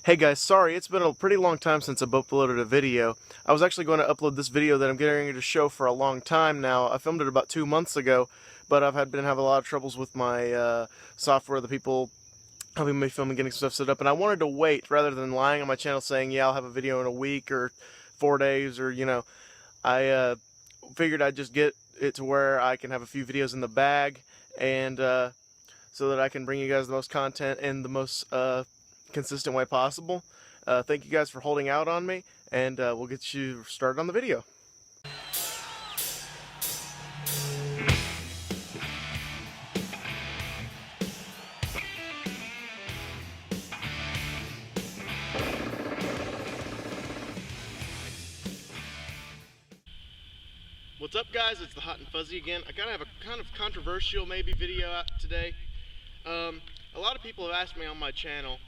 Hey guys, sorry, it's been a pretty long time since I've uploaded a video. I was actually going to upload this video that I'm getting ready to show for a long time now. I filmed it about 2 months ago, but been having a lot of troubles with my software, the people helping me film and getting stuff set up, and I wanted to wait rather than lying on my channel saying, yeah, I'll have a video in a week or 4 days or, I figured I'd just get it to where I can have a few videos in the bag and so that I can bring you guys the most content in the most consistent way possible. Thank you guys for holding out on me, and we'll get you started on the video. What's up, guys? It's the Hot and Fuzzy again. I gotta have a kind of controversial maybe video out today. A lot of people have asked me on my channel,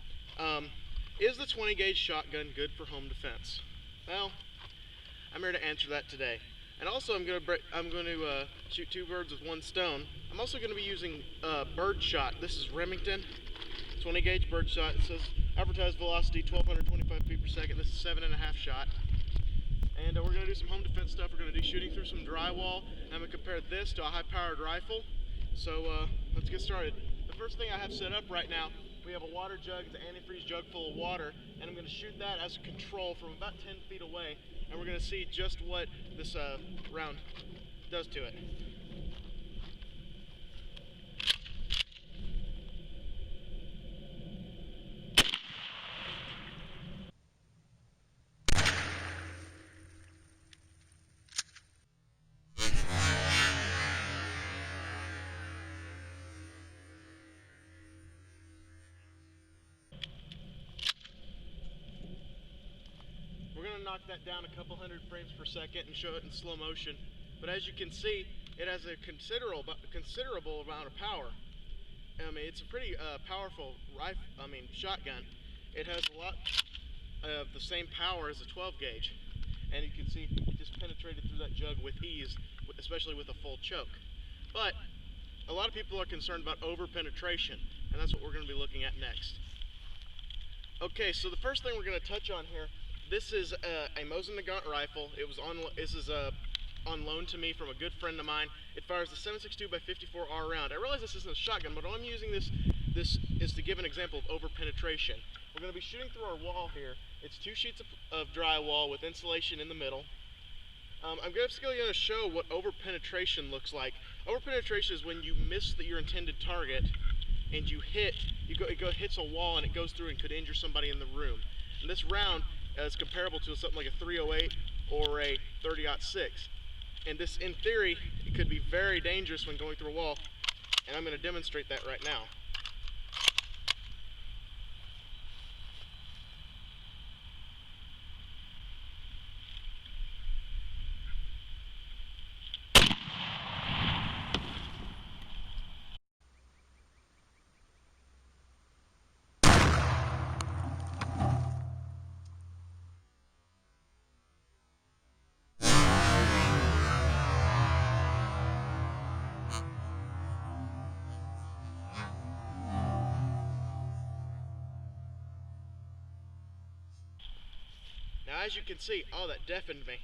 is the 20 gauge shotgun good for home defense? Well, I'm here to answer that today. And also I'm going to shoot two birds with one stone. I'm also going to be using bird shot. This is Remington 20 gauge bird shot. It says advertised velocity 1225 feet per second. This is 7.5 shot. And we're going to do some home defense stuff. We're going to do shooting through some drywall. And I'm going to compare this to a high-powered rifle. So let's get started. The first thing I have set up right now, we have a water jug, it's an antifreeze jug full of water, and I'm going to shoot that as a control from about 10 feet away, and we're going to see just what this round does to it. We're going to knock that down a couple hundred frames per second and show it in slow motion. But as you can see, it has a considerable amount of power. I mean, it's a pretty powerful shotgun. It has a lot of the same power as a 12 gauge. And you can see it just penetrated through that jug with ease, especially with a full choke. But a lot of people are concerned about over-penetration, and that's what we're going to be looking at next. Okay, so the first thing we're going to touch on here, this is a Mosin Nagant rifle. This is on loan to me from a good friend of mine. It fires a 7.62x54R round. I realize this isn't a shotgun, but I'm using this is to give an example of over-penetration. We're going to be shooting through our wall here. It's 2 sheets of drywall with insulation in the middle. I'm just going to show what over-penetration looks like. Over-penetration is when you miss your intended target and it hits a wall and it goes through and could injure somebody in the room. And this round is comparable to something like a .308 or a .30-06. And this, in theory, it could be very dangerous when going through a wall, and I'm going to demonstrate that right now. Now, as you can see, oh, that deafened me.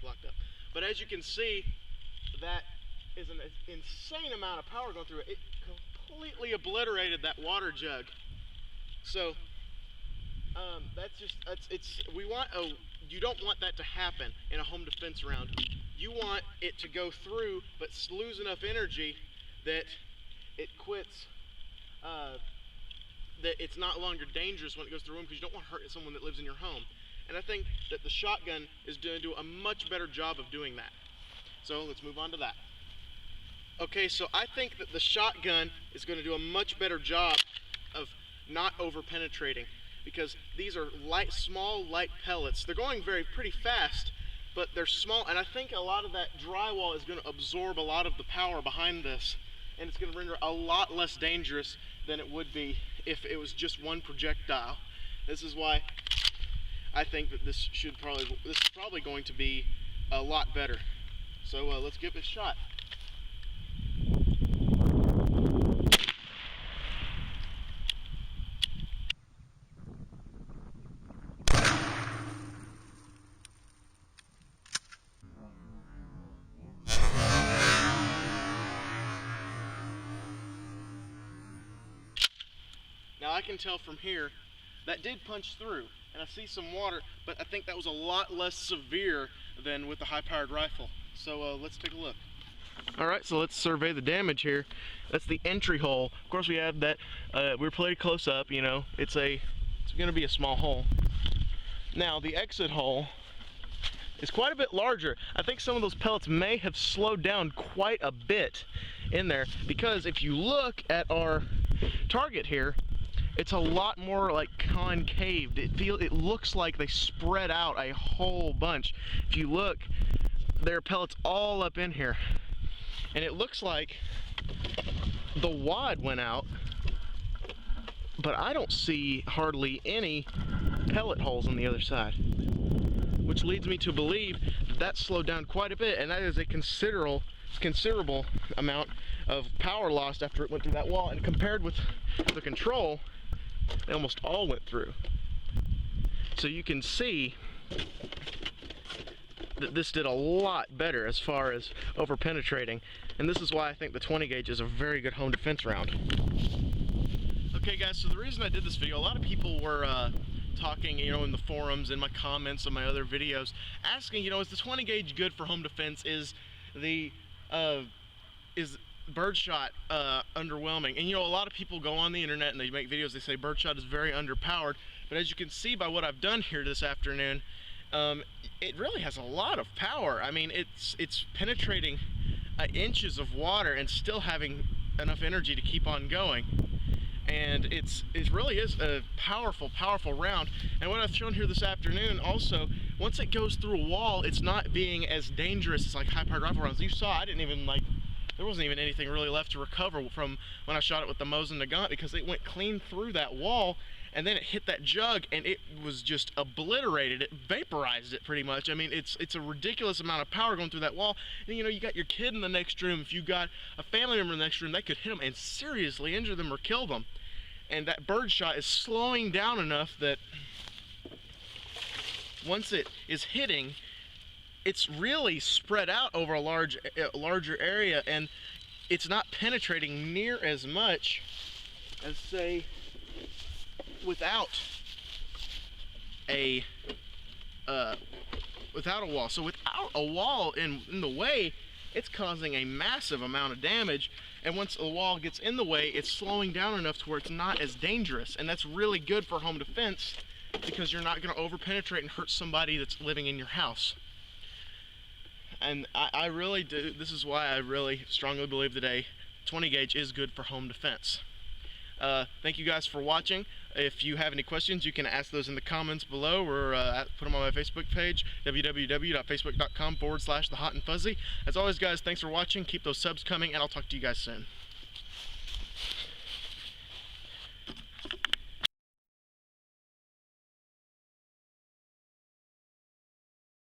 Blocked up. But as you can see, that is an insane amount of power going through it. It completely obliterated that water jug. So, you don't want that to happen in a home defense round. You want it to go through, but lose enough energy that it quits, that it's not longer dangerous when it goes through the room, because you don't want to hurt someone that lives in your home. And I think that the shotgun is going to do a much better job of doing that. So let's move on to that. Okay, so I think that the shotgun is going to do a much better job of not over-penetrating, because these are small, light pellets. They're going pretty fast, but they're small, and I think a lot of that drywall is going to absorb a lot of the power behind this, and it's going to render it a lot less dangerous than it would be if it was just one projectile. This is why I think that this is probably going to be a lot better. So let's give it a shot. I can tell from here, that did punch through, and I see some water, but I think that was a lot less severe than with the high-powered rifle. So let's take a look. Alright, so let's survey the damage here. That's the entry hole. Of course we have that, we're pretty close up, you know, it's gonna be a small hole. Now the exit hole is quite a bit larger. I think some of those pellets may have slowed down quite a bit in there, because if you look at our target here, it's a lot more like concaved. It looks like they spread out a whole bunch. If you look, there are pellets all up in here. And it looks like the wad went out, but I don't see hardly any pellet holes on the other side, which leads me to believe that slowed down quite a bit, and that is a considerable amount of power lost after it went through that wall. And compared with the control, they almost all went through. So you can see that this did a lot better as far as over-penetrating, and this is why I think the 20 gauge is a very good home defense round. Okay guys, so the reason I did this video, a lot of people were talking, you know, in the forums, in my comments on my other videos, asking, you know, is the 20 gauge good for home defense? Is the birdshot underwhelming? And you know, a lot of people go on the internet and they make videos, they say birdshot is very underpowered, but as you can see by what I've done here this afternoon, it really has a lot of power. I mean, it's penetrating inches of water and still having enough energy to keep on going. And it really is a powerful round. And what I've shown here this afternoon also, once it goes through a wall, it's not being as dangerous as like high-powered rifle rounds. You saw, there wasn't even anything really left to recover from when I shot it with the Mosin Nagant, because it went clean through that wall, and then it hit that jug and it was just obliterated. It vaporized it pretty much. I mean, it's a ridiculous amount of power going through that wall. And you know, you got your kid in the next room. If you got a family member in the next room, they could hit them and seriously injure them or kill them. And that birdshot is slowing down enough that once it is hitting, it's really spread out over a larger area, and it's not penetrating near as much as, say, without a wall. So without a wall in the way, it's causing a massive amount of damage, and once the wall gets in the way, it's slowing down enough to where it's not as dangerous. And that's really good for home defense, because you're not going to over-penetrate and hurt somebody that's living in your house. And I really do, this is why I really strongly believe today 20 gauge is good for home defense. Thank you guys for watching. If you have any questions, you can ask those in the comments below, or put them on my Facebook page, www.facebook.com/thehotandfuzzy. As always guys, thanks for watching. Keep those subs coming, and I'll talk to you guys soon.